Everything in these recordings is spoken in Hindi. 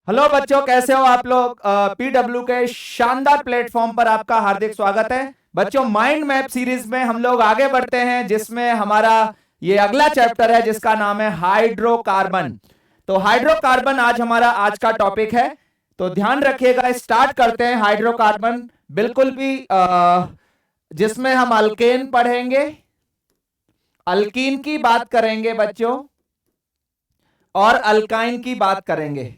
हेलो बच्चों, कैसे हो आप लोग। पीडब्ल्यू के शानदार प्लेटफॉर्म पर आपका हार्दिक स्वागत है। बच्चों, माइंड मैप सीरीज में हम लोग आगे बढ़ते हैं, जिसमें हमारा ये अगला चैप्टर है जिसका नाम है हाइड्रोकार्बन। तो हाइड्रोकार्बन आज हमारा आज का टॉपिक है। तो ध्यान रखिएगा, स्टार्ट करते हैं हाइड्रोकार्बन। बिल्कुल भी जिसमें हम अल्केन पढ़ेंगे, अल्कीन की बात करेंगे बच्चों, और अल्काइन की बात करेंगे।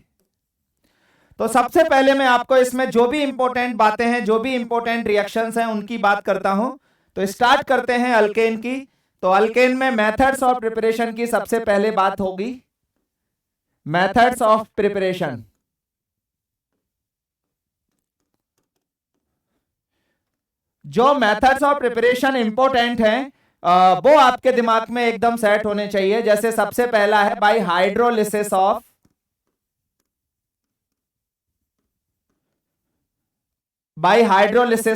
तो सबसे पहले मैं आपको इसमें जो भी इंपॉर्टेंट बातें हैं, जो भी इंपॉर्टेंट रिएक्शंस हैं, उनकी बात करता हूं। तो स्टार्ट करते हैं अल्केन की। तो अल्केन में मेथड्स ऑफ प्रिपरेशन की सबसे पहले बात होगी। मेथड्स ऑफ प्रिपरेशन, जो मेथड्स ऑफ प्रिपरेशन इंपॉर्टेंट हैं वो आपके दिमाग में एकदम सेट होने चाहिए। जैसे सबसे पहला है bye hydrolysis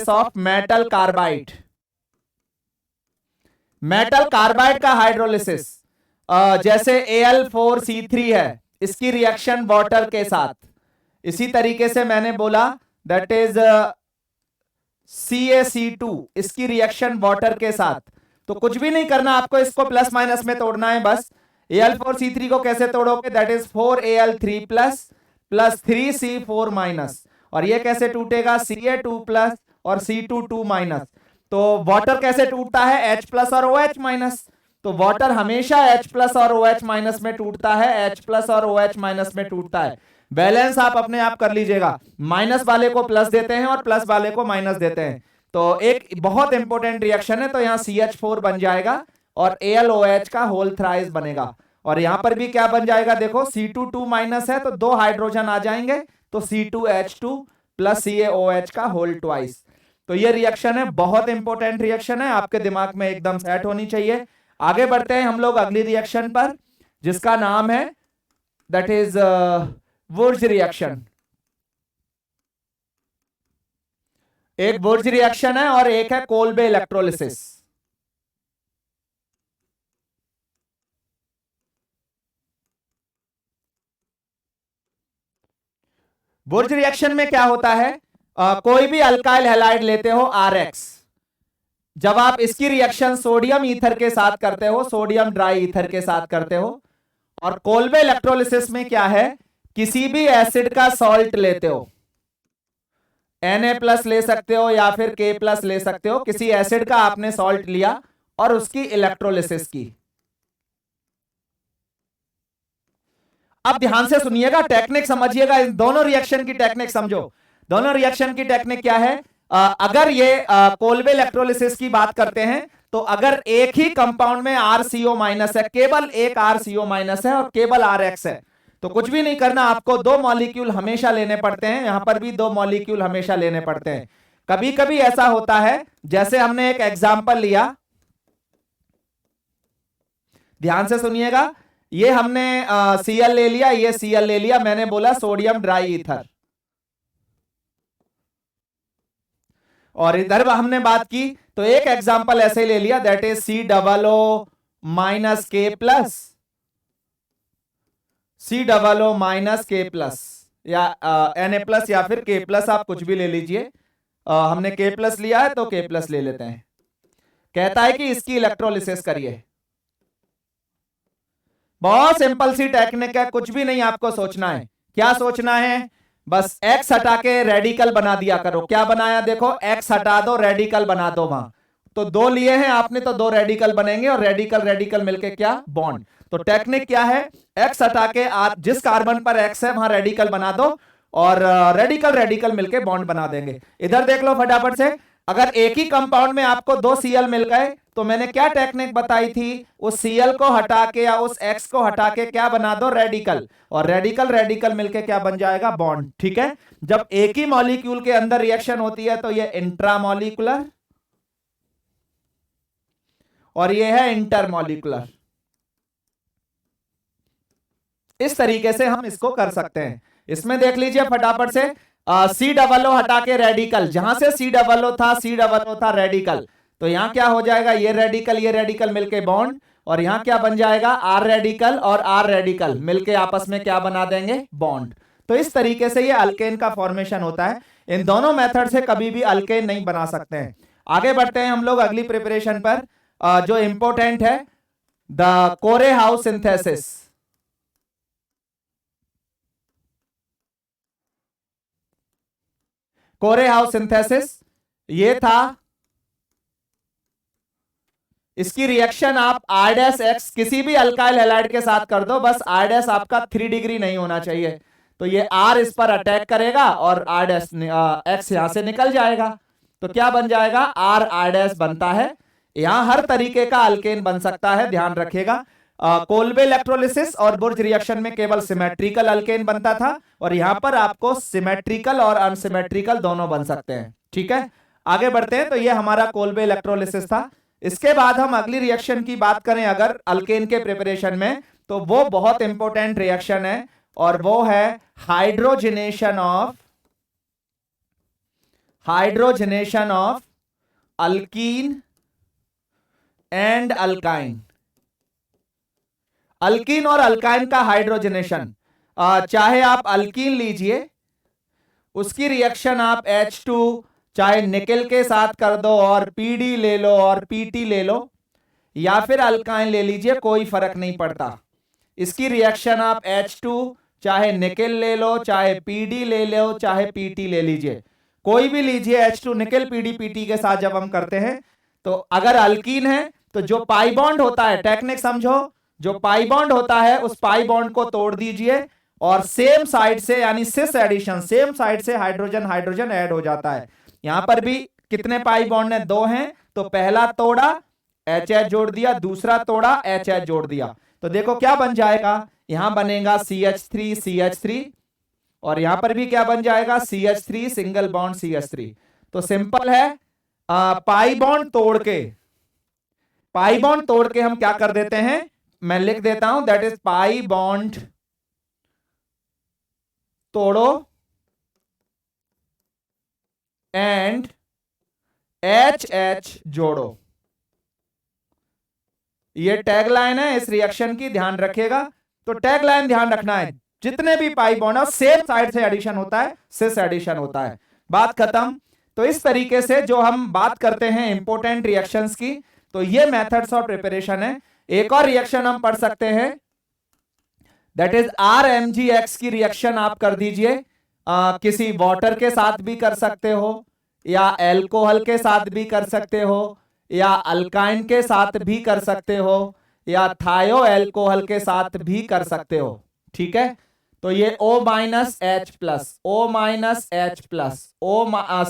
of metal carbide. Metal carbide का हाइड्रोलिसिस, जैसे Al4C3 है, इसकी रिएक्शन वाटर के साथ। इसी तरीके से मैंने बोला दैट इज CaC2, इसकी रिएक्शन वाटर के साथ। तो कुछ भी नहीं करना आपको, इसको प्लस माइनस में तोड़ना है बस। Al4C3 को कैसे तोड़ोगे, that is 4Al3 plus plus 3C4 minus. और ये कैसे टूटेगा, Ca2 प्लस और C2 माइनस। तो वाटर कैसे टूटता है, H प्लस और OH माइनस। तो वाटर हमेशा H प्लस और OH माइनस में टूटता है, H प्लस और OH माइनस में टूटता है। बैलेंस आप अपने आप कर लीजिएगा, माइनस वाले को प्लस देते हैं और प्लस वाले को माइनस देते हैं। तो एक बहुत इंपॉर्टेंट रिएक्शन है। तो यहाँ CH4 बन जाएगा और AlOH का होल थ्राइस बनेगा। और यहां पर भी क्या बन जाएगा, देखो C2 माइनस है तो दो हाइड्रोजन आ जाएंगे, तो C2H2 प्लस CaOH का होल ट्वाइस। तो ये रिएक्शन है, बहुत इंपॉर्टेंट रिएक्शन है, आपके दिमाग में एकदम सेट होनी चाहिए। आगे बढ़ते हैं हम लोग अगली रिएक्शन पर, जिसका नाम है दैट इज वुर्ज रिएक्शन। एक वुर्ज रिएक्शन है और एक है कोल्बे इलेक्ट्रोलिसिस। वुर्ज रिएक्शन में क्या होता है, कोई भी अल्काइल हैलाइड लेते हो RX, जब आप इसकी रिएक्शन सोडियम ईथर के साथ करते हो, सोडियम ड्राई ईथर के साथ करते हो। और कोल्बे इलेक्ट्रोलिसिस में क्या है, किसी भी एसिड का सॉल्ट लेते हो, Na+ ले सकते हो या फिर K+ ले सकते हो। किसी एसिड का आपने सॉल्ट लिया और उसकी इलेक्ट्रोलिसिस की। अब ध्यान से सुनिएगा, टेक्निक समझिएगा, इन दोनों रिएक्शन की टेक्निक समझो। दोनों रिएक्शन की टेक्निक क्या है, अगर ये कोल्बे इलेक्ट्रोलिसिस की बात करते हैं, तो अगर एक ही कंपाउंड में RCO माइनस है, केवल एक RCO माइनस है और केवल RX है, तो कुछ भी नहीं करना, आपको दो मॉलिक्यूल हमेशा लेने पड़ते हैं। यहां पर भी दो मॉलिक्यूल हमेशा लेने पड़ते हैं। कभी कभी ऐसा होता है, जैसे हमने एक एग्जाम्पल लिया, ध्यान से सुनिएगा, ये हमने Cl ले लिया, ये Cl ले लिया, मैंने बोला सोडियम ड्राई ईथर। और इधर हमने बात की तो एक एग्जाम्पल ऐसे ले लिया, that is COO minus K+, COO minus K+, या Na+ या फिर K+, आप कुछ भी ले लीजिए। हमने K+ लिया है तो K+ ले लेते हैं। कहता है कि इसकी इलेक्ट्रोलिसिस करिए। बहुत सिंपल सी टेक्निक है, कुछ भी नहीं आपको सोचना है। क्या सोचना है, बस X हटा के रेडिकल बना दिया करो। क्या बनाया, देखो X हटा दो, रेडिकल बना दो वहां। तो दो लिए हैं आपने तो दो रेडिकल बनेंगे, और रेडिकल रेडिकल मिलके क्या, बॉन्ड। तो टेक्निक क्या है, X हटा के जिस कार्बन पर X है वहां रेडिकल बना दो, और रेडिकल रेडिकल मिलके बॉन्ड बना देंगे। इधर देख लो फटाफट से, अगर एक ही कंपाउंड में आपको दो Cl मिल गए, तो मैंने क्या टेक्निक बताई थी, उस Cl को हटा के या उस X को हटा के क्या बना दो, रेडिकल, और रेडिकल रेडिकल मिलके क्या बन जाएगा, बॉन्ड। ठीक है, जब एक ही मॉलिक्यूल के अंदर रिएक्शन होती है तो ये इंट्रामॉलिक्यूलर और ये है इंटरमॉलिक्यूलर। इस तरीके से हम इसको कर सकते हैं। इसमें देख लीजिए फटाफट से, COO हटा के रेडिकल, जहां से COO था रेडिकल, तो यहां क्या हो जाएगा, ये रेडिकल मिलके बॉन्ड, और यहां क्या बन जाएगा, R रेडिकल और R रेडिकल मिलके आपस में क्या बना देंगे, बॉन्ड। तो इस तरीके से ये अल्केन का फॉर्मेशन होता है। इन दोनों मेथड से कभी भी अल्केन नहीं बना सकते हैं। आगे बढ़ते हैं हम लोग अगली प्रिपरेशन पर, जो इंपॉर्टेंट है, द कोरेहाउस सिंथेसिस। कोरेहाउस सिंथेसिस ये था, इसकी रिएक्शन आप R' किसी भी अल्काइल हैलाइड के साथ कर दो, बस R' आपका 3 डिग्री नहीं होना चाहिए। तो ये R इस पर अटैक करेगा और R' यहां से निकल जाएगा। तो क्या बन जाएगा? R बनता है। यहां हर तरीके का अल्केन बन सकता है, ध्यान रखिएगा। कोल्बे इलेक्ट्रोलिसिस और बुर्ज रिएक्शन में केवल सिमेट्रिकल अल्केन बनता था, और यहां पर आपको सिमेट्रिकल और अनसिमेट्रिकल दोनों बन सकते हैं। ठीक है, आगे बढ़ते हैं। तो ये हमारा कोल्बे इलेक्ट्रोलिसिस था। इसके बाद हम अगली रिएक्शन की बात करें अगर अल्केन के प्रिपरेशन में, तो वो बहुत इंपॉर्टेंट रिएक्शन है, और वो है hydrogenation of alkyne and alkyne. Alkyne और अल्काइन का हाइड्रोजनेशन, चाहे आप अल्कीन लीजिए, उसकी रिएक्शन आप H2 चाहे निकेल के साथ कर दो और PD ले लो और PT ले लो, या फिर अल्काइन ले लीजिए, कोई फर्क नहीं पड़ता। इसकी रिएक्शन आप H2 चाहे निकेल ले लो, चाहे PD ले लो, चाहे PT ले लीजिए, कोई भी लीजिए, H2 निकेल PD PT के साथ जब हम करते हैं, तो अगर अल्कीन है तो जो पाई बॉन्ड होता है, टेक्निक समझो, जो पाई बॉन्ड होता है उस पाई बॉन्ड को तोड़ दीजिए, और सेम साइड से, यानी सिस एडिशन, सेम साइड से हाइड्रोजन हाइड्रोजन ऐड हो जाता है। यहां पर भी कितने पाई बॉन्ड है? 2 हैं। तो पहला तोड़ा, HH जोड़ दिया, दूसरा तोड़ा, HH जोड़ दिया। तो देखो क्या बन जाएगा, यहां बनेगा CH3 CH3, और यहां पर भी क्या बन जाएगा? CH3 single bond CH3। तो सिंपल है, पाई बॉन्ड तोड़ के हम क्या कर देते हैं, मैं लिख देता हूं, दैट इज पाई बॉन्ड तोड़ो एंड HH जोड़ो। ये टैगलाइन है इस रिएक्शन की, ध्यान रखिएगा। तो टैगलाइन ध्यान रखना है, जितने भी पाई बॉन्ड है सेम साइड से एडिशन होता है, सिस एडिशन होता है, बात खत्म। तो इस तरीके से जो हम बात करते हैं इंपॉर्टेंट रिएक्शंस की, तो ये मेथड्स ऑफ प्रिपरेशन है। एक और रिएक्शन हम पढ़ सकते हैं, दैट इज RMgX की रिएक्शन आप कर दीजिए, किसी वाटर के साथ भी कर सकते हो, या एल्कोहल के साथ भी कर सकते हो, या अल्काइन के साथ भी कर सकते हो, या थायो एल्कोहल के साथ भी कर सकते हो। ठीक है, तो ये O- H plus, O- H plus,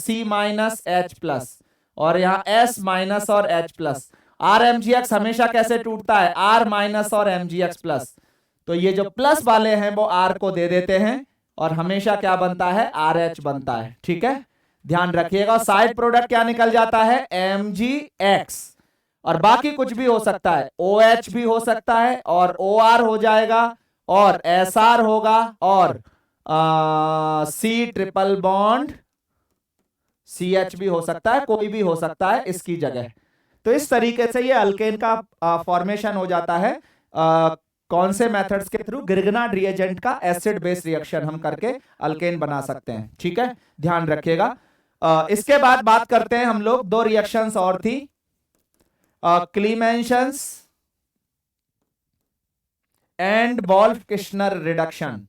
C- H plus, और यहां S- और H प्लस। RMgX हमेशा कैसे टूटता है? R- और MgX प्लस। तो ये जो प्लस वाले हैं वो R को दे देते हैं, और हमेशा क्या बनता है? RH बनता है। ठीक है, ध्यान रखिएगा। साइड प्रोडक्ट क्या निकल जाता है? MgX, और बाकी कुछ भी हो सकता है, OH भी हो सकता है, और OR हो जाएगा, और SR होगा, और C ट्रिपल बॉन्ड CH भी हो सकता है, कोई भी हो सकता है इसकी जगह। तो इस तरीके से ये अल्केन का फॉर्मेशन हो जाता है। कौन से मेथड्स के थ्रू? ग्रिग्नार्ड रिएजेंट का एसिड बेस रिएक्शन हम करके अल्केन बना सकते हैं। ठीक है, ध्यान रखिएगा। इसके बाद बात करते हैं हम लोग, 2 रिएक्शंस और थी, Clemmensen's and Wolff Kishner reduction.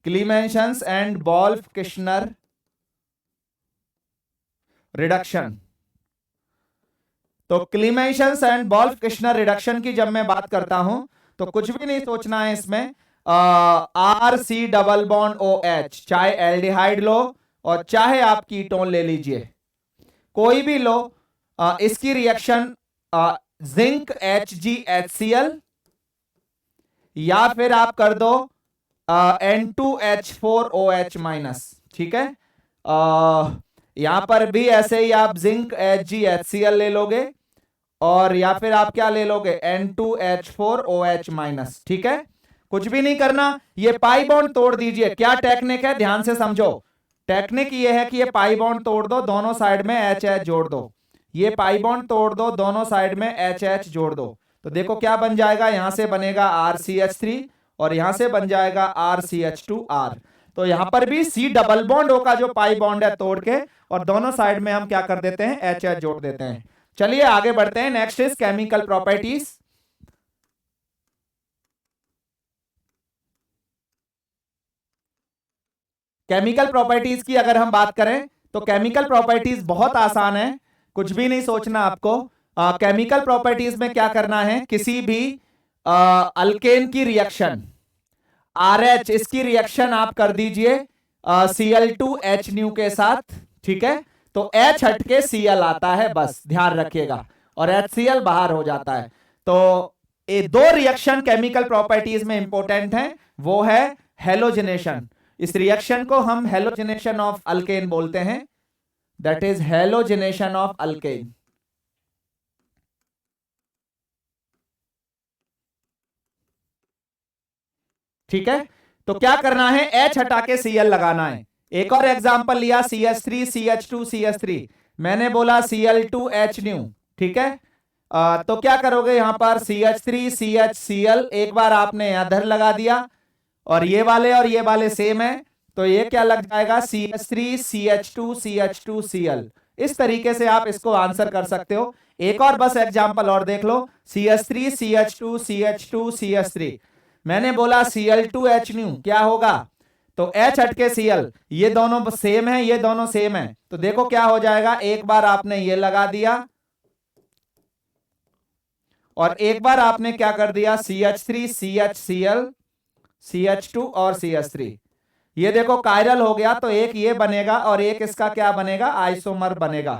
Clemmensen's and Wolff Kishner reduction. तो क्लीमेंशंस एंड वोल्फ-किश्नर रिडक्शन की जब मैं बात करता हूं, तो कुछ भी नहीं सोचना है इसमें। RC डबल बॉन्ड OH, चाहे एल्डिहाइड लो और चाहे आप कीटोन ले लीजिए, कोई भी लो, इसकी रिएक्शन जिंक HgHCl, या फिर आप कर दो N2H4OH माइनस। ठीक है, यहां पर भी ऐसे ही आप जिंक HgHCl ले लोगे, और या फिर आप क्या ले लोगे? N2H4OH minus. ठीक है, कुछ भी नहीं करना, ये पाई बॉन्ड तोड़ दीजिए। क्या टेक्निक है, ध्यान से समझो। टेक्निक ये है कि ये पाई बॉन्ड तोड़ दो, दोनों साइड में HH जोड़ दो, ये पाई बॉन्ड तोड़ दो, दोनों साइड में HH जोड़ दो। तो देखो क्या बन जाएगा, यहां से बनेगा RCH3, और यहां से बन जाएगा RCH2R। तो यहां पर भी C डबल बॉन्ड O का जो पाई बॉन्ड है तोड़ के और दोनों साइड में हम क्या कर देते हैं, HH जोड़ देते हैं। चलिए आगे बढ़ते हैं। Next is chemical properties. Chemical properties की अगर हम बात करें तो केमिकल प्रॉपर्टीज बहुत आसान है, कुछ भी नहीं सोचना आपको। केमिकल प्रॉपर्टीज में क्या करना है, किसी भी अल्केन की रिएक्शन RH, इसकी रिएक्शन आप कर दीजिए Cl2H न्यू के साथ, ठीक है। तो H हट के Cl आता है, बस ध्यान रखिएगा, और HCl बाहर हो जाता है। तो ये दो रिएक्शन केमिकल प्रॉपर्टीज में इंपॉर्टेंट है, वो है हेलोजिनेशन। इस रिएक्शन को हम हेलोजिनेशन ऑफ अल्केन बोलते हैं, that is halogenation of alkane. ठीक है, तो क्या करना है, H हटा के Cl लगाना है। एक और एग्जांपल लिया CH3 CH2 CH3, मैंने बोला Cl2H न्यू, ठीक है। तो क्या करोगे, यहां पर CH3 CHCl एक बार आपने इधर लगा दिया, और ये वाले सेम है, तो ये क्या लग जाएगा CH3 CH2 CH2 Cl। इस तरीके से आप इसको आंसर कर सकते हो। एक और बस एग्जांपल और देख लो, CH3 CH2 CH2 CH3, मैंने बोला Cl2H न्यू, क्या होगा, तो H हट के Cl, ये दोनों सेम है, ये दोनों सेम है, तो देखो क्या हो जाएगा, एक बार आपने ये लगा दिया और एक बार आपने क्या कर दिया CH3 CHCl CH2 और CH3, ये देखो कायरल हो गया, तो एक ये बनेगा और एक इसका क्या बनेगा, आइसोमर बनेगा।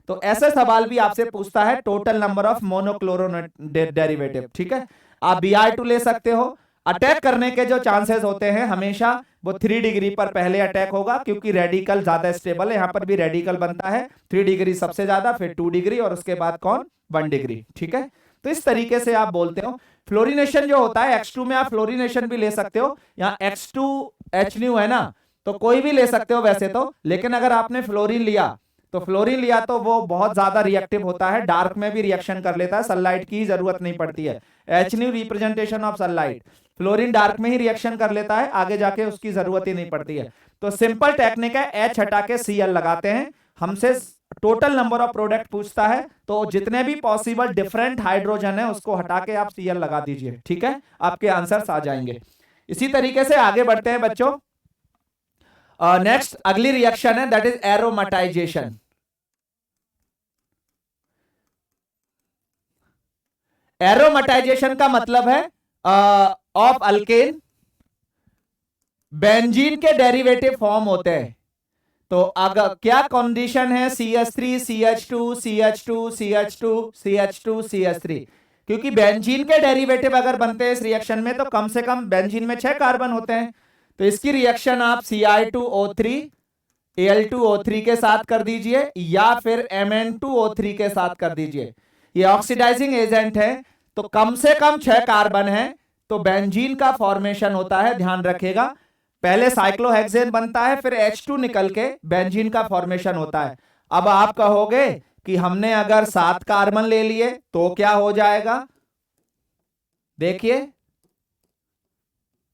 तो ऐसे सवाल भी आपसे पूछता है total number of monochloro derivative, ठीक है। आप Br2 ले सकते हो। अटैक करने के जो चांसेस होते हैं हमेशा वो 3 डिग्री पर पहले अटैक होगा, क्योंकि रेडिकल ज्यादा स्टेबल है, यहां पर भी रेडिकल बनता है 3 डिग्री सबसे ज्यादा, फिर 2 डिग्री और उसके बाद कौन, 1 डिग्री, ठीक है। तो इस तरीके से आप बोलते हो। फ्लोरिनेशन जो होता है X2 में आप फ्लोरिनेशन भी ले सकते हो, यहाँ X2H न्यू है ना, तो कोई भी ले सकते हो वैसे तो, लेकिन अगर आपने फ्लोरीन लिया तो वो बहुत ज्यादा रिएक्टिव होता है, डार्क में भी रिएक्शन कर लेता है, सनलाइट की जरूरत नहीं पड़ती है। H new representation of sunlight, fluorine dark में ही रिएक्शन कर लेता है, आगे जाके उसकी जरूरत ही नहीं पड़ती है। तो सिंपल टेक्निक है, H हटा के Cl लगाते हैं। हमसे टोटल नंबर ऑफ प्रोडक्ट पूछता है, तो जितने भी पॉसिबल डिफरेंट हाइड्रोजन है उसको हटा के आप Cl लगा दीजिए, ठीक है, आपके आंसर्स आ जाएंगे। इसी तरीके से आगे बढ़ते हैं बच्चों। नेक्स्ट अगली रिएक्शन है, दैट इज एरोमेटाइजेशन। एरोमेटाइजेशन का मतलब है ऑफ अल्केन, बेंजीन के डेरिवेटिव फॉर्म होते हैं। तो अगर क्या कंडीशन है, CH3 CH2 CH2 CH2 CH2 CH3, क्योंकि बेंजीन के डेरिवेटिव अगर बनते हैं इस रिएक्शन में तो कम से कम बेंजीन में 6 कार्बन होते हैं। तो इसकी रिएक्शन आप Ci2O3 Al2O3 के साथ कर दीजिए, या फिर Mn2O3 के साथ कर दीजिए। ये ऑक्सीडाइजिंग एजेंट है, तो कम से कम 6 कार्बन है, तो बेंजीन का फॉर्मेशन होता है, ध्यान रखिएगा। पहले साइक्लोहेक्सेन बनता है, फिर H2 निकल के बेंजीन का फॉर्मेशन होता है। अब आप कहोगे कि हमने अगर 7 कार्बन ले लिए तो क्या हो जाएगा, देखिए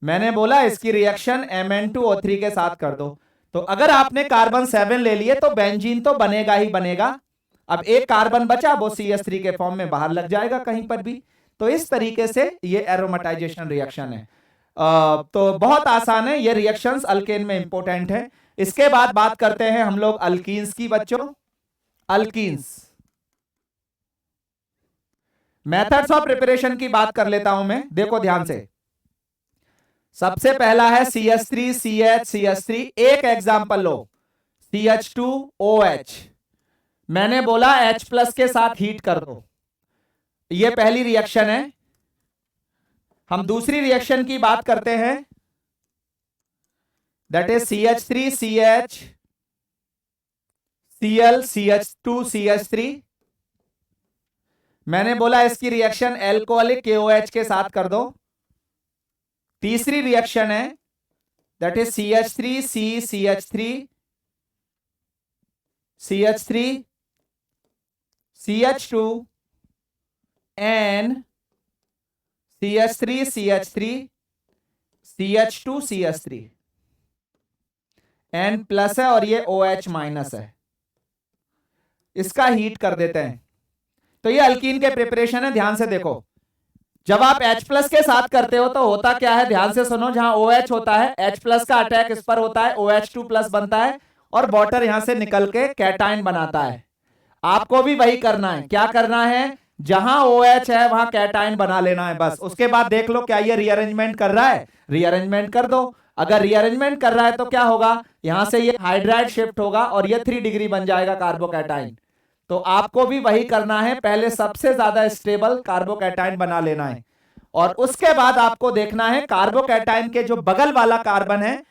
मैंने बोला इसकी रिएक्शन Mn2O3 के साथ कर दो। तो अगर आपने कार्बन 7 ले लिए तो बेंजीन तो बनेगा ही बनेगा। अब एक कार्बन बचा, वो CH3 के फॉर्म में बाहर लग जाएगा कहीं पर भी। तो इस तरीके से ये एरोमेटाइजेशन रिएक्शन है। तो बहुत आसान है, ये रिएक्शंस अल्केन में इंपॉर्टेंट है। इसके बाद बात करते हैं हम लोग अल्कीन्स की बच्चों। अल्कीन्स मेथड्स ऑफ प्रिपरेशन की बात कर लेता हूं मैं, देखो ध्यान से। सबसे पहला है CH3 CH CH3, एक एग्जांपल लो CH2OH, मैंने बोला H+ के साथ हीट कर दो, ये पहली रिएक्शन है। हम दूसरी रिएक्शन की बात करते हैं, that is CH3 CH Cl CH2 CH3, मैंने बोला इसकी रिएक्शन एल्कोहलिक KOH के साथ कर दो। तीसरी रिएक्शन है, that is CH3 C CH3 CH3 CH2 and CH3 CH3 CH2CH3 N plus है और ये OH माइनस है, इसका हीट कर देते हैं। तो ये अल्कीन के प्रिपरेशन है, ध्यान से देखो। जब आप H प्लस के साथ करते हो तो होता क्या है, ध्यान से सुनो। जहां OH होता है, H प्लस का अटैक इस पर होता है, OH2 प्लस बनता है और वाटर यहां से निकल के कैटायन बनाता है। आपको भी वही करना है। क्या करना है, जहां OH है वहां कैटायन बना लेना है बस। उसके बाद देख लो क्या ये रीअरेंजमेंट कर रहा है, रीअरेंजमेंट कर दो। अगर रीअरेंजमेंट कर रहा है तो क्या होगा, यहां से ये हाइड्राइड शिफ्ट होगा और ये 3 डिग्री बन जाएगा कार्बोकैटायन। तो आपको भी वही करना है, पहले सबसे ज्यादा स्टेबल कार्बोकैटायन बना लेना है और उसके बाद आपको देखना है कार्बोकैटायन के जो बगल वाला कार्बन है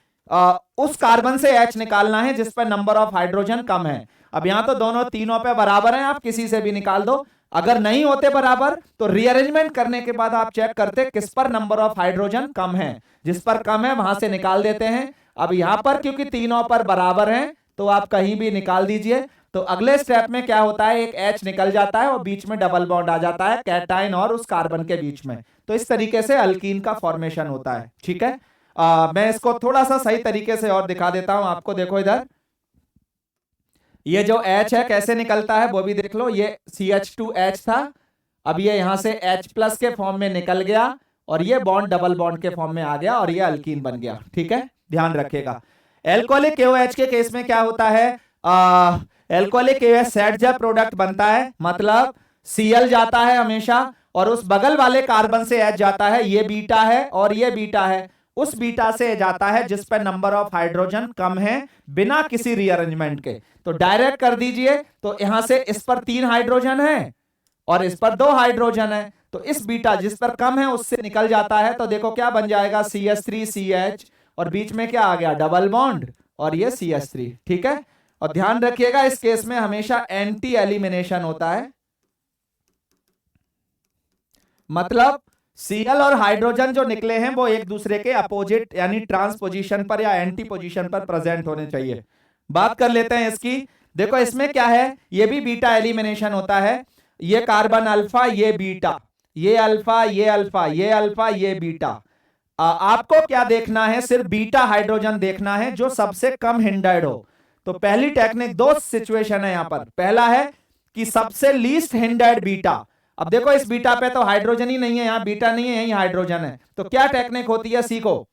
उस कार्बन से H निकालना है जिस पर नंबर ऑफ हाइड्रोजन कम है। अब यहां तो दोनों तीनों पे बराबर हैं, आप किसी से भी निकाल दो। अगर नहीं होते बराबर तो रीअरेंजमेंट करने के बाद आप चेक करते किस पर नंबर ऑफ हाइड्रोजन कम है, जिस पर कम है वहां से निकाल देते हैं। अब यहां पर क्योंकि तीनों पर बराबर हैं तो आप कहीं भी निकाल दीजिए। तो अगले स्टेप में क्या होता है, एक H निकल जाता है और बीच में डबल बॉन्ड आ जाता है कैटायन और उस कार्बन के बीच में। तो इस तरीके से अल्कीन का फॉर्मेशन होता है। ठीक है, मैं इसको थोड़ा सा सही तरीके से और दिखा देता हूं आपको। देखो इधर ये जो H है कैसे निकलता है वो भी देख लो। ये CH2H था, अब ये यहां से H प्लस के फॉर्म में निकल गया और ये बॉन्ड डबल बॉन्ड के फॉर्म में आ गया और ये अल्कीन बन गया। ठीक है, ध्यान रखिएगा। एल्कोहलिक KOH के केस में क्या होता है, एल्कोहलिक KOH सेट जब प्रोडक्ट बनता है मतलब Cl जाता है हमेशा और उस बगल वाले कार्बन से H जाता है, ये बीटा है और ये बीटा है, उस बीटा से जाता है जिस पर नंबर ऑफ हाइड्रोजन कम है बिना किसी रीअरेंजमेंट के। तो डायरेक्ट कर दीजिए, तो यहां से इस पर 3 हाइड्रोजन है और इस पर 2 हाइड्रोजन है, तो इस बीटा जिस पर कम है उससे निकल जाता है। तो देखो क्या बन जाएगा, CH3CH और बीच में क्या आ गया, डबल बॉन्ड और ये CH3। ठीक है, और ध्यान रखिएगा इस केस में हमेशा एंटी एलिमिनेशन होता है, मतलब Cl और हाइड्रोजन जो निकले हैं वो एक दूसरे के अपोजिट यानी ट्रांस पोजीशन पर या एंटी पोजीशन पर प्रेजेंट होने चाहिए। बात कर लेते हैं इसकी। देखो इसमें क्या है, ये भी बीटा एलिमिनेशन होता है। ये कार्बन अल्फा, ये बीटा, ये अल्फा, ये अल्फा, ये अल्फा, ये बीटा। आपको क्या देखना है, सिर्फ बीटा हाइड्रोजन देखना है जो सबसे कम हिंडर्ड हो। तो पहली टेक्निक, 2 सिचुएशन है यहां पर। पहला है कि सबसे लीस्ट हिंडर्ड बीटा। अब देखो इस बीटा पे तो हाइड्रोजन ही नहीं है, यहां बीटा नहीं है, यहीं हाइड्रोजन है। तो क्या टेक्निक होती है, सीखो।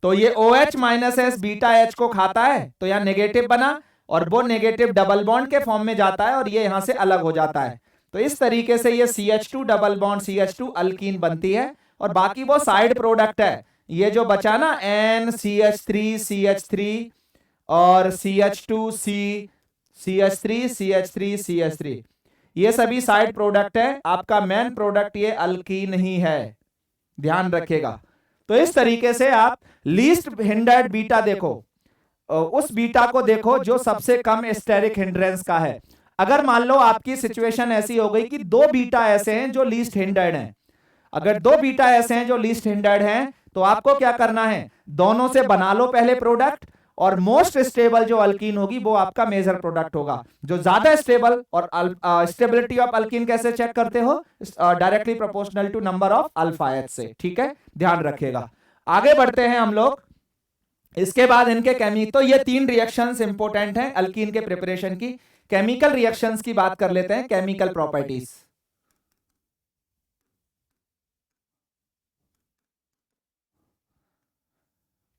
तो ये OH minus S beta H को खाता है तो यहां नेगेटिव बना और वो नेगेटिव डबल बॉन्ड के फॉर्म में जाता है और ये यहां से अलग हो जाता है। तो इस तरीके से ये CH2 double bond CH2 alkyne बनती है और बाकी वो साइड प्रोडक्ट है। ये जो बचा ना NCH3CH3 और CH2C CH3 CH3 CH3, ये सभी साइड प्रोडक्ट है। आपका मेन प्रोडक्ट ये अल्कीन ही है, ध्यान रखिएगा। तो इस तरीके से आप लीस्ट हिंडर्ड बीटा देखो, उस बीटा को देखो जो सबसे कम स्टेरिक हिंड्रेंस का है। अगर मान लो आपकी सिचुएशन ऐसी हो गई कि 2 बीटा ऐसे हैं जो लीस्ट हिंडर्ड हैं, अगर 2 बीटा ऐसे हैं जो लीस्ट हिंडर्ड हैं तो आपको क्या करना है, दोनों से बना लो पहले प्रोडक्ट और मोस्ट स्टेबल जो अल्कीन होगी वो आपका मेजर प्रोडक्ट होगा। जो ज्यादा स्टेबल, और स्टेबिलिटी ऑफ अल्कीन कैसे चेक करते हो, directly proportional to number of alpha H से। ठीक है, ध्यान रखिएगा। आगे बढ़ते हैं हम लोग। इसके बाद इनके तो ये 3 रिएक्शंस इंपॉर्टेंट हैं अल्कीन के प्रिपरेशन की। केमिकल रिएक्शंस की बात कर लेते हैं, केमिकल प्रॉपर्टीज।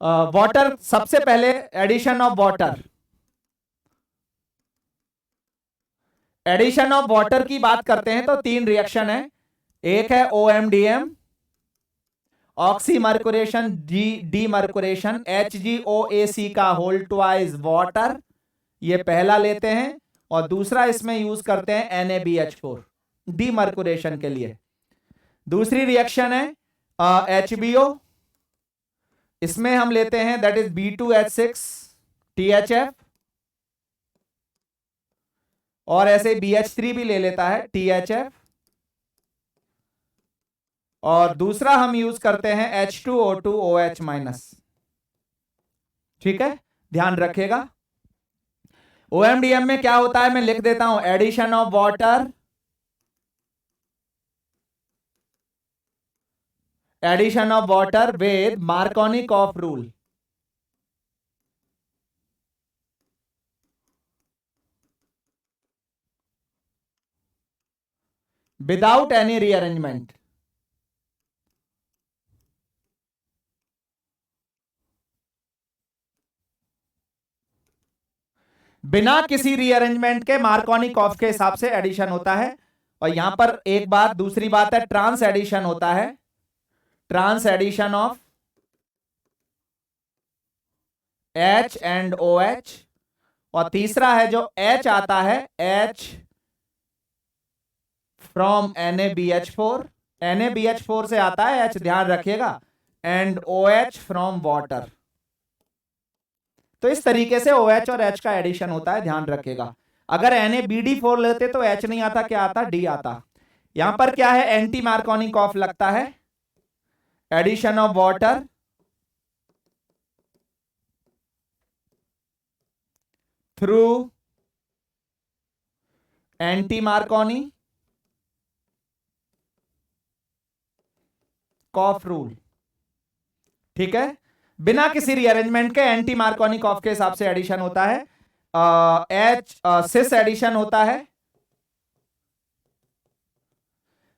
वाटर, सबसे पहले addition of water. Addition of water की बात करते हैं तो 3 रिएक्शन है। एक है OMDM, ऑक्सीमर्कुरेशन, डीमर्कुरेशन, HgOAc का होल ट्वाइस वाटर, ये पहला लेते हैं। और दूसरा इसमें यूज करते हैं NaBH4 डीमर्कुरेशन के लिए। दूसरी रिएक्शन है HBO, इसमें हम लेते हैं दैट इज B2H6 THF, और ऐसे BH3 भी ले लेता है THF। और दूसरा हम यूज करते हैं H2O2 OH माइनस। ठीक है, ध्यान रखिएगा। OMDM में क्या होता है मैं लिख देता हूं, addition of water, addition of water with Markovnikov rule. Without any rearrangement. बिना किसी रीअरेंजमेंट के मार्कोनिकॉफ के हिसाब से एडिशन होता है। और यहां पर एक बात, दूसरी बात है ट्रांस एडिशन होता है, trans addition of H and OH। और तीसरा है जो H आता है, H फ्रॉम NaBH4, NaBH4 से आता है H, ध्यान रखिएगा, एंड OH फ्रॉम वाटर। तो इस तरीके से OH और H का एडिशन होता है, ध्यान रखिएगा। अगर NaBD4 लेते तो H नहीं आता, क्या आता, D आता। यहां पर क्या है, एंटी मार्कोनिकॉफ लगता है, addition of water through anti Markovnikov rule. ठीक है, बिना किसी रीअरेंजमेंट के एंटी मार्कोनिकॉफ के हिसाब से एडिशन होता है। H सिस एडिशन होता है,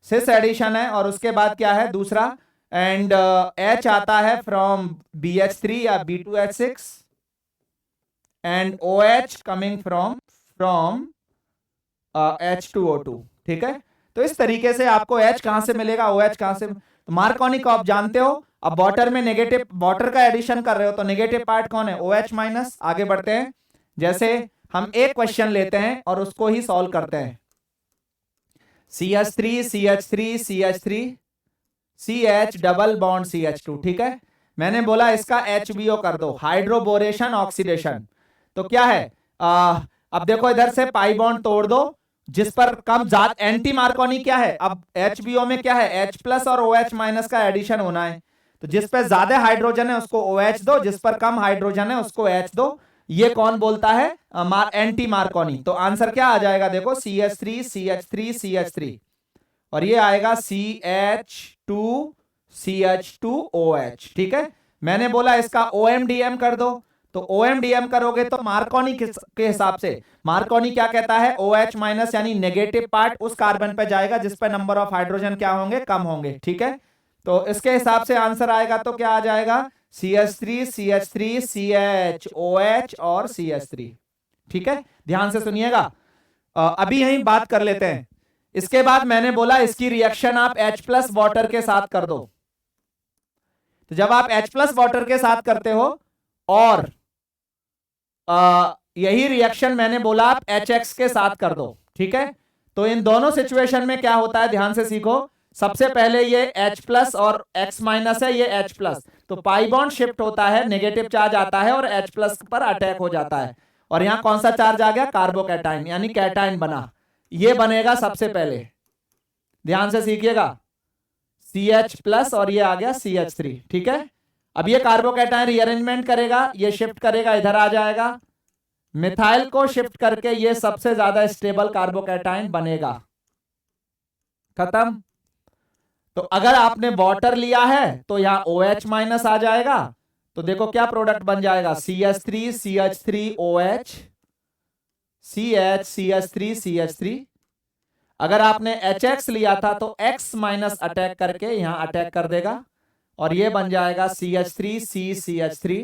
सिस एडिशन है। और उसके बाद क्या है दूसरा, एंड H आता है फ्रॉम BH3 या B2H6 and OH coming from H2O2। ठीक है, तो इस तरीके से आपको H कहां से मिलेगा, OH कहां से, तो मार्कोनिकॉफ जानते हो। अब वाटर में नेगेटिव, वाटर का एडिशन कर रहे हो तो नेगेटिव पार्ट कौन है, OH माइनस। आगे बढ़ते हैं, जैसे हम एक क्वेश्चन लेते हैं और उसको ही सॉल्व करते हैं। CH3 CH3 CH3 CH double bond CH2। ठीक है, मैंने बोला इसका HBO कर दो, हाइड्रोबोरेशन ऑक्सीडेशन। तो क्या है, अब देखो इधर से पाई बॉन्ड तोड़ दो, जिस पर कम ज्यादा, एंटी मार्कोनी क्या है, अब HBO में क्या है, H प्लस और OH माइनस का एडिशन होना है। तो जिस पर ज्यादा हाइड्रोजन है उसको OH दो, जिस पर कम हाइड्रोजन है उसको H दो। ये कौन बोलता है, एंटी मार्कोनी। तो आंसर क्या आ जाएगा, देखो CH3 CH3 CH3 और ये आएगा CH2 CH2OH। ठीक है, मैंने बोला इसका OMDM कर दो, तो OMDM करोगे तो मार्कोनी के हिसाब से, मार्कोनी क्या कहता है, OH माइनस यानी नेगेटिव पार्ट उस कार्बन पे जाएगा जिस पे नंबर ऑफ हाइड्रोजन क्या होंगे, कम होंगे। ठीक है, तो इसके हिसाब से आंसर आएगा तो क्या आ जाएगा, CH3 CH3 CHOH और CH3। ठीक है, ध्यान से सुनिएगा। अभी यही बात कर लेते हैं। इसके बाद मैंने बोला इसकी रिएक्शन आप H प्लस वाटर के साथ कर दो। तो जब आप H प्लस वाटर के साथ करते हो और यही रिएक्शन मैंने बोला आप HX के साथ कर दो। ठीक है, तो इन दोनों सिचुएशन में क्या होता है, ध्यान से सीखो। सबसे पहले ये H प्लस और X माइनस है, ये H प्लस, तो पाई बॉन्ड शिफ्ट होता है, नेगेटिव चार्ज आता है और H प्लस पर अटैक हो जाता है। और यहां कौन सा चार्ज आ गया, कार्बोकैटाइन यानी कैटाइन बना, ये बनेगा सबसे पहले, ध्यान से सीखिएगा, CH प्लस और ये आ गया CH3। ठीक है, अब ये कार्बोकैटाइन रीअरेंजमेंट करेगा, ये शिफ्ट करेगा, इधर आ जाएगा, मिथाइल को शिफ्ट करके ये सबसे ज्यादा स्टेबल कार्बोकैटाइन बनेगा। खत्म। तो अगर आपने वाटर लिया है तो यहां OH माइनस आ जाएगा, तो देखो क्या प्रोडक्ट बन जाएगा, CH3 CH3OH CH CH3 CH3। अगर आपने HX लिया था तो X माइनस अटैक करके यहां अटैक कर देगा और ये बन जाएगा CH3 CH3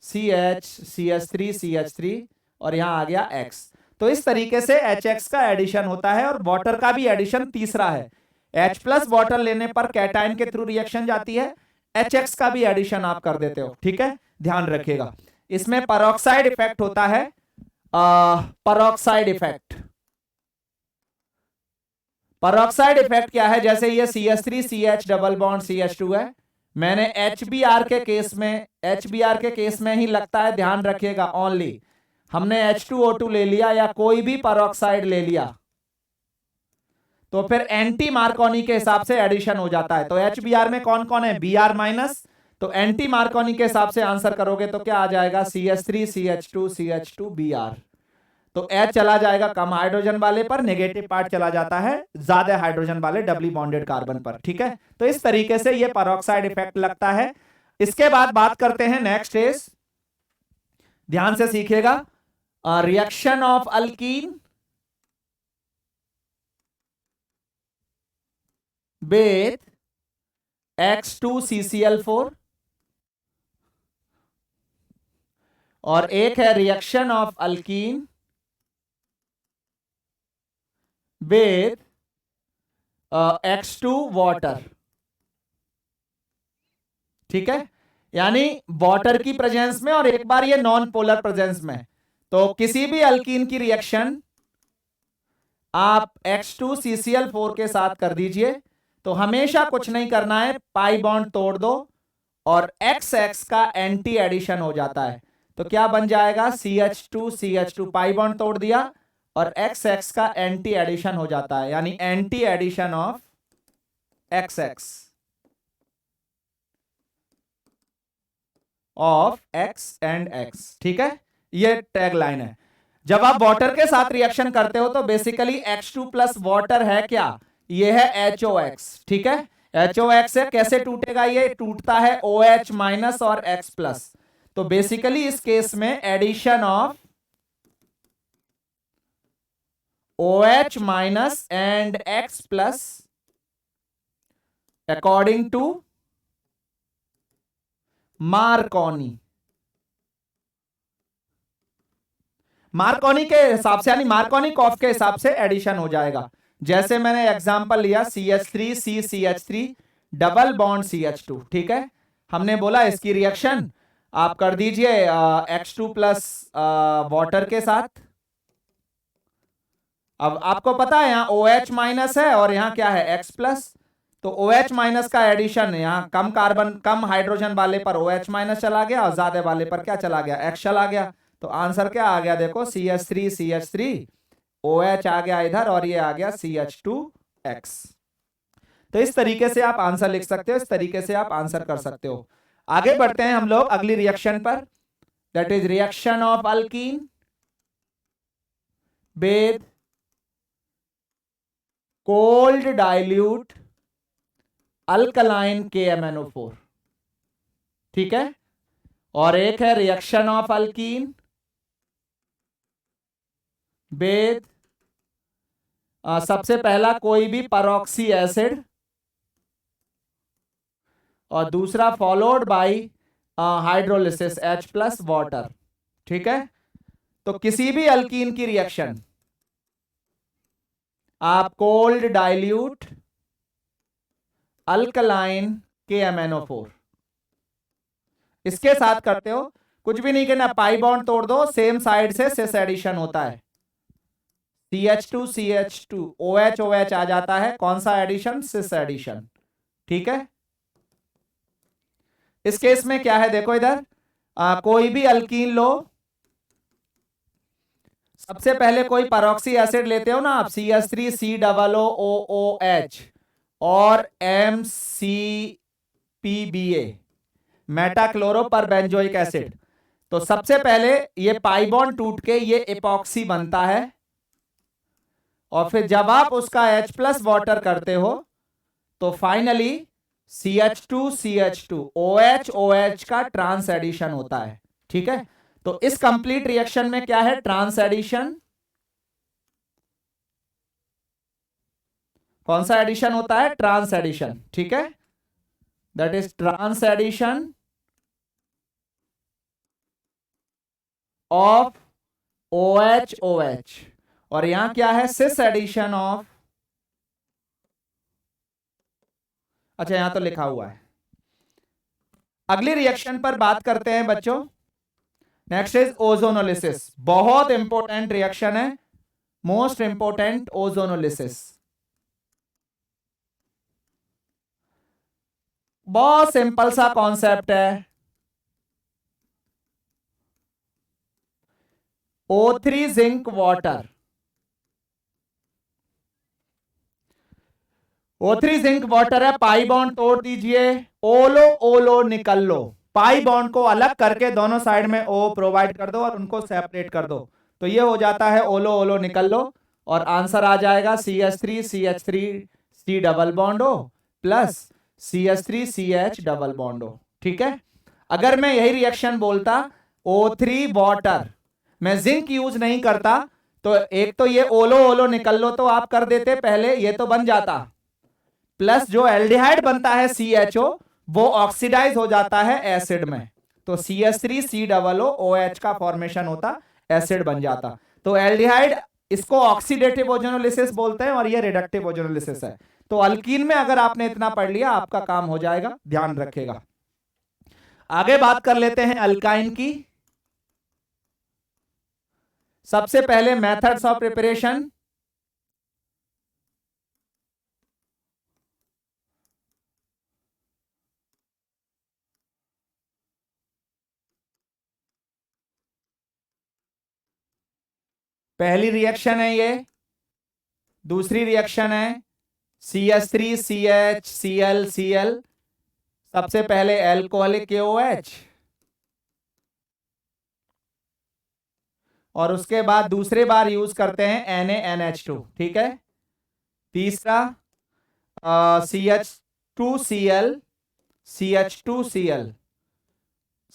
CH CH3 CH3 और यहां आ गया X। तो इस तरीके से HX का एडिशन होता है। और वाटर का भी एडिशन तीसरा है, H प्लस वाटर लेने पर कैटाइन के थ्रू रिएक्शन जाती है, HX का भी एडिशन आप कर देते हो। ठीक है, ध्यान रखिएगा। इसमें पेरोक्साइड इफेक्ट होता है, पेरोक्साइड इफेक्ट। पेरोक्साइड इफेक्ट क्या है, जैसे ये CH3 CH double bond CH2 है, मैंने HBr के केस में ही लगता है, ध्यान रखिएगा, ओनली हमने H2O2 ले लिया या कोई भी पेरोक्साइड ले लिया तो फिर एंटी मार्कोनी के हिसाब से एडिशन हो जाता है। तो HBr में कौन कौन है, Br माइनस, तो एंटी मार्कोनी के हिसाब से आंसर करोगे तो क्या आ जाएगा, CH3 CH2 CH2 Br। तो H चला जाएगा कम हाइड्रोजन वाले पर, नेगेटिव पार्ट चला जाता है ज्यादा हाइड्रोजन वाले डबली बॉन्डेड कार्बन पर। ठीक है, तो इस तरीके से ये पेरोक्साइड इफेक्ट लगता है। इसके बाद बात करते हैं नेक्स्ट इज, ध्यान से सीखिएगा, reaction of alkene with X2CCl4 और एक है reaction of alkene with X2 water. ठीक है, यानी वाटर की प्रेजेंस में और एक बार ये नॉन पोलर प्रेजेंस में। तो किसी भी अल्कीन की रिएक्शन आप X2CCl4 के साथ कर दीजिए, तो हमेशा कुछ नहीं करना है, पाई बॉन्ड तोड़ दो और XX का एंटी एडिशन हो जाता है। तो क्या बन जाएगा, CH2 पाई बॉन्ड तोड़ दिया और XX का एंटी एडिशन हो जाता है, यानी anti addition of XX of X and X। ठीक है, ये टैग लाइन है। जब आप वाटर के साथ रिएक्शन करते हो तो बेसिकली X2 प्लस वाटर है क्या, ये है HOX। ठीक है, HOX से कैसे टूटेगा, ये टूटता है OH माइनस और X प्लस। तो बेसिकली इस केस में addition of OH minus and X plus according to Markovnikov के हिसाब से, यानी मार्कोनी कॉफ के हिसाब से एडिशन हो जाएगा। जैसे मैंने एग्जांपल लिया CH3 CCH3 double bond CH2। ठीक है, हमने बोला इसकी रिएक्शन आप कर दीजिए X2 प्लस वाटर के साथ। अब आपको पता है यहां OH माइनस है और यहां क्या है X प्लस, तो OH माइनस का एडिशन, यहां कम कार्बन कम हाइड्रोजन वाले पर OH माइनस चला गया और ज्यादा वाले पर क्या चला गया, X चला गया। तो आंसर क्या आ गया, देखो CH3 OH आ गया इधर और ये आ गया CH2X। तो इस तरीके से आप आंसर लिख सकते हो, इस तरीके से आप आंसर कर सकते हो। आगे बढ़ते हैं हम लोग अगली रिएक्शन पर, that is reaction of alkyne with cold dilute alkaline KMnO4। ठीक है, और एक है रिएक्शन ऑफ अल्कीन विद सबसे पहला कोई भी परऑक्सी एसिड और दूसरा followed by hydrolysis H plus water. ठीक है, तो किसी भी अल्कीन की रिएक्शन आप कोल्ड डाइल्यूट अल्कलाइन KMnO4 इसके साथ करते हो, कुछ भी नहीं करना, पाई बॉन्ड तोड़ दो, सेम साइड से सिस एडिशन होता है, CH2 OH आ जाता है, कौन सा एडिशन, सिस एडिशन। ठीक है, इस केस में क्या है, देखो इधर कोई भी अल्कीन लो, सबसे पहले कोई परऑक्सी एसिड लेते हो ना आप, CH3 COOH और MCPBA मेटाक्लोरो पर बेंजोइक एसिड। तो सबसे पहले ये पाई बॉन्ड टूट के ये एपॉक्सी बनता है और फिर जब आप उसका H प्लस वाटर करते हो तो फाइनली CH2 OH का ट्रांस एडिशन होता है। ठीक है, तो इस कंप्लीट रिएक्शन में क्या है, ट्रांस एडिशन। कौन सा एडिशन होता है, ट्रांस एडिशन। ठीक है, that is trans addition of OH और यहां क्या है, सिस एडिशन ऑफ, अच्छा यहां तो लिखा हुआ है। अगली रिएक्शन पर बात करते हैं बच्चों, नेक्स्ट इज ओजोनोलिसिस। बहुत इंपॉर्टेंट रिएक्शन है, मोस्ट इंपॉर्टेंट, ओजोनोलिसिस। बहुत सिंपल सा कॉन्सेप्ट है, O3 zinc water, O3 zinc water है, पाई बॉन्ड तोड़ दीजिए, ओलो निकल लो, पाई बॉन्ड को अलग करके दोनों साइड में O प्रोवाइड कर दो और उनको सेपरेट कर दो। तो ये हो जाता है ओलो ओलो निकल लो और आंसर आ जाएगा CH3 CH3 C double bond O plus CH3 CH double bond O। ठीक है, अगर मैं यही रिएक्शन बोलता O3 वाटर, मैं जिंक यूज नहीं करता, तो एक तो ये ओलो ओलो निकल लो तो आप कर देते पहले, ये तो बन जाता, प्लस जो एल्डिहाइड बनता है CHO वो ऑक्सीडाइज हो जाता है एसिड में, तो CH3 C double O OH का फॉर्मेशन होता, एसिड बन जाता। तो एल्डिहाइड इसको ऑक्सीडेटिव ओजोनोलिसिस बोलते हैं और ये रिडक्टिव ओजोनोलिसिस है। तो अल्कीन में अगर आपने इतना पढ़ लिया आपका काम हो जाएगा, ध्यान रखेगा। आगे बात कर लेते हैं अल्काइन की। सबसे पहले मेथड्स ऑफ प्रिपरेशन। पहली रिएक्शन है ये, दूसरी रिएक्शन है CH3 CH Cl Cl, सबसे पहले एल्कोहलिक KOH और उसके बाद दूसरे बार यूज करते हैं NaNH2। ठीक है, तीसरा CH2Cl CH2Cl,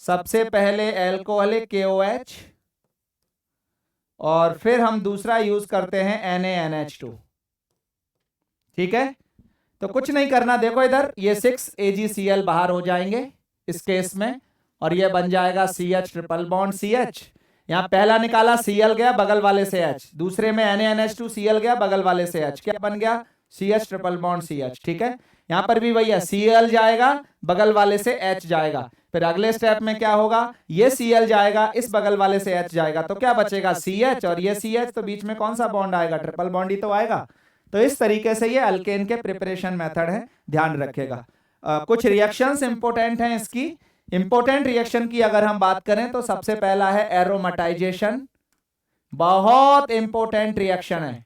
सबसे पहले एल्कोहलिक KOH और फिर हम दूसरा यूज करते हैं NaNH2। ठीक है, तो कुछ नहीं करना, देखो इधर ये 6 AgCl बाहर हो जाएंगे इस केस में और ये बन जाएगा CH ट्रिपल बॉन्ड CH। यहां पहला निकाला Cl गया बगल वाले से H, दूसरे में NaNH2 Cl गया बगल वाले से H, क्या बन गया CH ट्रिपल बॉन्ड CH। ठीक है, यहां पर भी वही है, Cl जाएगा बगल वाले से H जाएगा, फिर अगले स्टेप में क्या होगा, ये Cl जाएगा इस बगल वाले से H जाएगा, तो क्या बचेगा CH और ये CH, तो बीच में कौन सा बॉन्ड आएगा, ट्रिपल बॉन्ड ही तो आएगा। तो इस तरीके से ये अल्केन के प्रिपरेशन मेथड है, ध्यान रखेगा। कुछ रिएक्शंस इंपॉर्टेंट हैं इसकी। इंपॉर्टेंट रिएक्शन की अगर हम बात करें तो सबसे पहला है एरोमेटाइजेशन, बहुत इंपॉर्टेंट रिएक्शन है।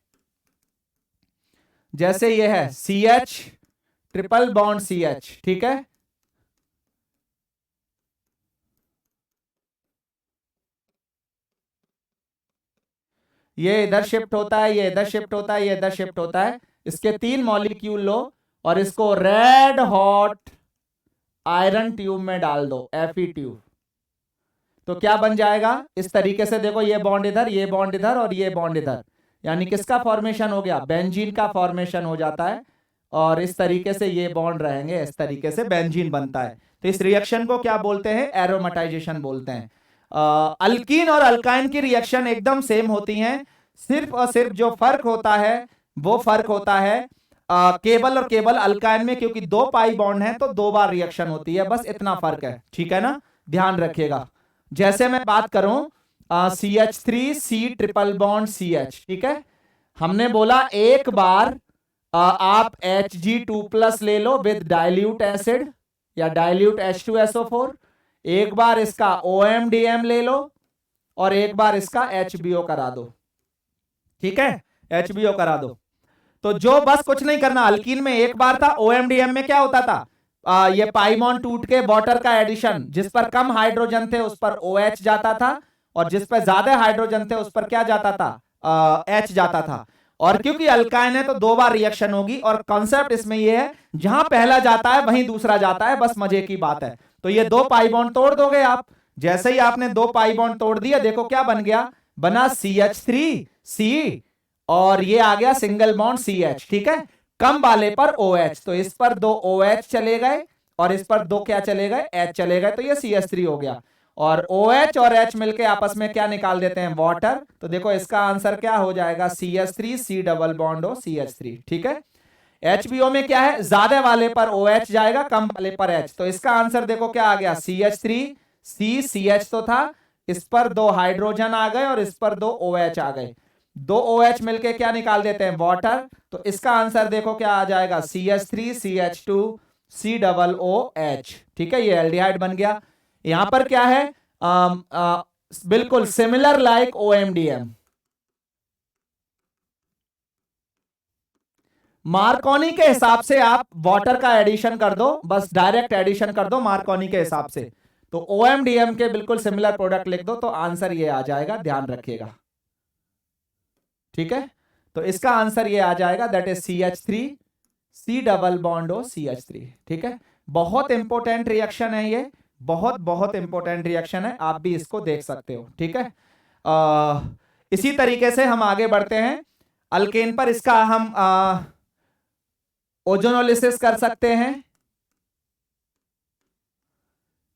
जैसे ये है CH ट्रिपल बॉन्ड CH, ठीक है, ये इधर शिफ्ट होता है, ये इधर शिफ्ट होता है, ये इधर शिफ्ट होता है। इसके 3 मॉलिक्यूल लो और इसको रेड हॉट आयरन ट्यूब में डाल दो, Fe ट्यूब, तो क्या बन जाएगा इस तरीके से। देखो ये बॉन्ड इधर, ये बॉन्ड इधर और ये बॉन्ड इधर, यानी किसका फॉर्मेशन हो गया, बेंजीन का फॉर्मेशन हो जाता है। और इस तरीके से ये बॉन्ड रहेंगे, इस तरीके से बेंजीन बनता है। तो इस रिएक्शन को क्या बोलते हैं, एरोमेटाइजेशन बोलते हैं। अल्कीन और अल्काइन की रिएक्शन एकदम सेम होती हैं, सिर्फ और सिर्फ जो फर्क होता है वो फर्क होता है केवल और केवल अल्काइन में, क्योंकि 2 पाई बॉन्ड है तो 2 बार रिएक्शन होती है, बस इतना फर्क है। ठीक है ना, ध्यान रखिएगा। जैसे मैं बात करूं CH3 C triple bond CH, ठीक है, हमने बोला एक बार आप Hg2+ ले लो विद डाइल्यूट एसिड या डाइल्यूट H2SO4, एक बार इसका OMDM ले लो और एक बार इसका HBO करा दो। ठीक है, HBO करा दो। तो जो बस कुछ नहीं करना, अल्कीन में एक बार था, OMDM में क्या होता था, ये पाइमॉन टूट के वाटर का एडिशन, जिस पर कम हाइड्रोजन थे उस पर OH जाता था और जिस पर ज्यादा हाइड्रोजन थे उस पर क्या जाता था, H जाता था। और क्योंकि अल्काइन है तो 2 बार रिएक्शन होगी और कॉन्सेप्ट इसमें ये है जहां पहला जाता है वहीं दूसरा जाता है, बस मजे की बात है। तो ये 2 पाई बॉन्ड तोड़ दोगे आप, जैसे ही आपने 2 पाई बॉन्ड तोड़ दिया, देखो क्या बन गया, बना CH3C और ये आ गया सिंगल बॉन्ड CH। ठीक है, कम वाले पर OH, तो इस पर 2 OH चले गए और इस पर 2 क्या चले गए, H चले गए, तो ये CH3 हो गया। और OH और H मिलके आपस में क्या निकाल देते हैं, वाटर। तो देखो इसका आंसर क्या हो जाएगा, CH3 C double bond O CH3। ठीक है, HBO में क्या है, ज्यादा वाले पर OH जाएगा, कम वाले पर H, तो इसका आंसर देखो क्या आ गया, CH3 C CH तो था, इस पर 2 हाइड्रोजन आ गए और इस पर 2 OH आ गए, 2 OH मिलके क्या निकाल देते हैं, वाटर। तो इसका आंसर देखो क्या आ जाएगा, CH3 CH2 C double OH। ठीक है, ये एल्डिहाइड बन गया। यहां पर क्या है, बिल्कुल सिमिलर लाइक OMDM। मार्कोनी के हिसाब से आप वाटर का एडिशन कर दो, बस डायरेक्ट एडिशन कर दो मार्कोनी के हिसाब से, तो OMDM के बिल्कुल सिमिलर प्रोडक्ट लिख दो, तो आंसर ये आ जाएगा, ध्यान रखिएगा। ठीक है, तो इसका आंसर ये आ जाएगा, that is CH3 C double bond O CH3। ठीक है, बहुत इंपॉर्टेंट रिएक्शन है ये, बहुत बहुत इंपॉर्टेंट रिएक्शन है, आप भी इसको देख सकते हो। ठीक है, इसी तरीके से हम आगे बढ़ते हैं अल्केन पर। इसका हम ओजोनोलिसिस कर सकते हैं।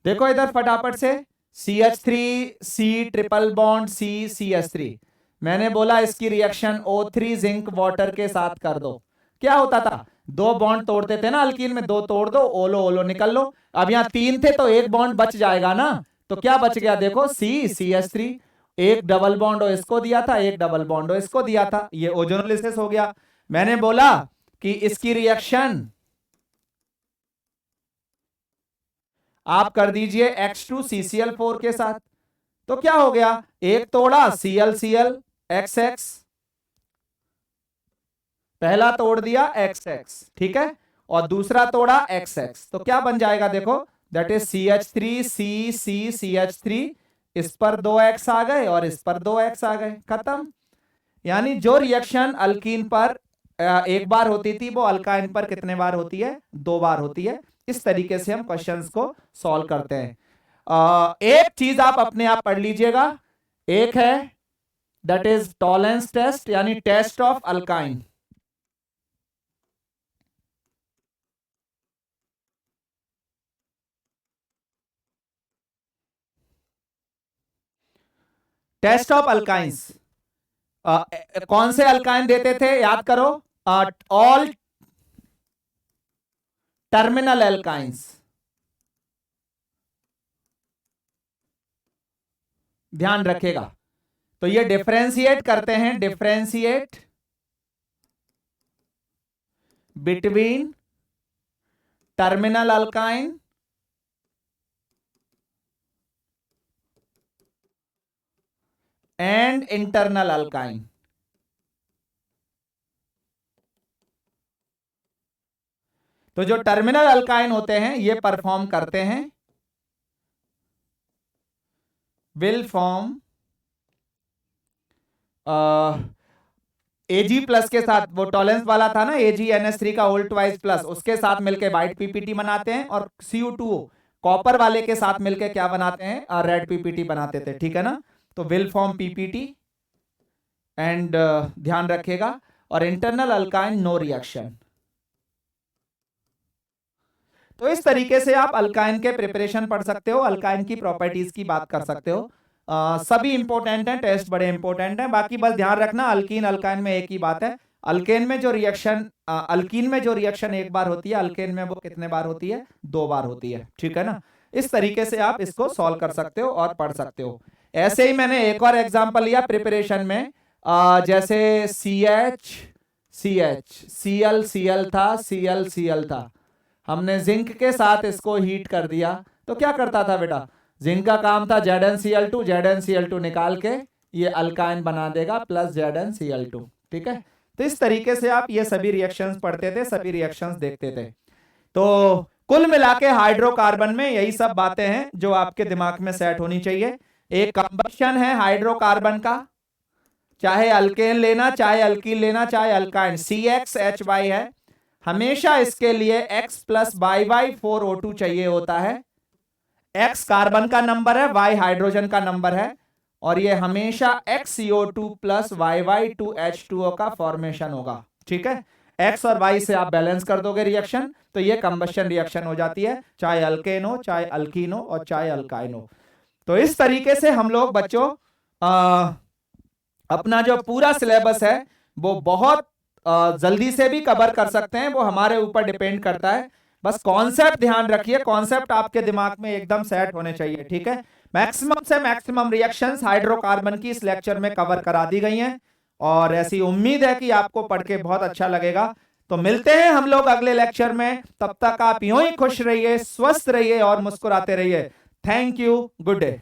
देखो इधर फटाफट से, CH3 C triple bond C CH3, मैंने बोला इसकी रिएक्शन O3 जिंक वाटर के साथ कर दो। क्या होता था, दो बॉन्ड तोड़ते थे ना अल्कीन में, दो तोड़ दो, ओलो ओलो निकल लो। अब यहाँ तीन थे तो एक बॉन्ड बच जाएगा ना, तो क्या बच गया, देखो C CH3, एक डबल बॉन्ड ओ इसको दिया था, एक डबल बॉन्ड ओ इसको दिया था, ये ओजोनोलिसिस हो गया। मैंने बोला कि इसकी रिएक्शन आप कर दीजिए H2 CCl4 के साथ, तो क्या हो गया, एक तोड़ा ClCl XX, पहला तोड़ दिया XX, ठीक है, और दूसरा तोड़ा XX, तो क्या बन जाएगा, देखो दैट इज CH3 CH3, इस पर 2X आ गए और इस पर 2X आ गए, खत्म। यानी जो रिएक्शन अल्कीन पर एक बार होती थी वो अल्काइन पर कितने बार होती है, 2 बार होती है। इस तरीके से हम क्वेश्चंस को सॉल्व करते हैं। एक चीज आप अपने आप पढ़ लीजिएगा, एक है दैट इज टॉलेंस टेस्ट, यानी test of alkyne. Test of alkynes, कौन से अल्काइन देते थे, याद करो, ऑल टर्मिनल अल्काइंस। ध्यान रखेगा, तो ये डिफरेंशिएट करते हैं, differentiate between terminal alkyne and internal alkyne. तो जो टर्मिनल अल्काइन होते हैं ये परफॉर्म करते हैं, विल फॉर्म Ag प्लस के साथ, वो टॉलेंस वाला था ना AgNH3 का होल ट्वाइस प्लस, उसके साथ मिलके व्हाइट PPT बनाते हैं, और Cu2O कॉपर वाले के साथ मिलके क्या बनाते हैं, रेड PPT बनाते थे। ठीक है ना, तो विल फॉर्म PPT एंड ध्यान रखेगा, और इंटरनल अल्काइन नो रिएक्शन। तो इस तरीके से आप अल्काइन के प्रिपरेशन पढ़ सकते हो, अल्काइन की प्रॉपर्टीज की बात कर सकते हो। सभी इंपॉर्टेंट हैं, टेस्ट बड़े इंपॉर्टेंट हैं। बाकी बस ध्यान रखना अल्कीन अल्काइन में एक ही बात है, अल्केन में जो रिएक्शन अल्कीन में जो रिएक्शन एक बार होती है, अल्केन में वो कितने बार होती है, 2 बार होती है। ठीक है ना, इस तरीके से आप इसको सॉल्व कर सकते हो और पढ़ सकते हो। ऐसे ही मैंने एक और एग्जाम्पल लिया प्रिपरेशन में, जैसे CH Cl Cl था, Cl Cl था, हमने जिंक के साथ इसको हीट कर दिया, तो क्या करता था बेटा, जिंक का काम था ZnCl2 निकाल के ये अल्काइन बना देगा प्लस ZnCl2। ठीक है, तो इस तरीके से आप ये सभी रिएक्शंस पढ़ते थे, सभी रिएक्शंस देखते थे। तो कुल मिला के हाइड्रोकार्बन में यही सब बातें हैं जो आपके दिमाग में सेट होनी चाहिए। एक कंबशन है हाइड्रोकार्बन का, चाहे अल्केन लेना, चाहे अल्कीन लेना, चाहे अल्काइन, CXHY है, हमेशा इसके लिए X प्लस Y4O2 चाहिए होता है। X कार्बन का नंबर है, Y हाइड्रोजन का नंबर है, और ये हमेशा XCO2 प्लस YY2H2O का फॉर्मेशन होगा। ठीक है, X और Y से आप बैलेंस कर दोगे रिएक्शन, तो ये कंबशन रिएक्शन हो जाती है, चाहे अल्केन हो, चाहे अल्कीन हो, और चाहे अल्काइन हो। तो इस तरीके से हम लोग बच्चों अपना जो पूरा सिलेबस है वो बहुत जल्दी से भी कवर कर सकते हैं, वो हमारे ऊपर डिपेंड करता है। बस कॉन्सेप्ट ध्यान रखिए, कॉन्सेप्ट आपके दिमाग में एकदम सेट होने चाहिए। ठीक है, मैक्सिमम से मैक्सिमम रिएक्शंस हाइड्रोकार्बन की इस लेक्चर में कवर करा दी गई हैं, और ऐसी उम्मीद है कि आपको पढ़ के बहुत अच्छा लगेगा। तो मिलते हैं हम लोग अगले लेक्चर में, तब तक आप यूं ही खुश रहिए, स्वस्थ रहिए और मुस्कुराते रहिए। Thank you, good day.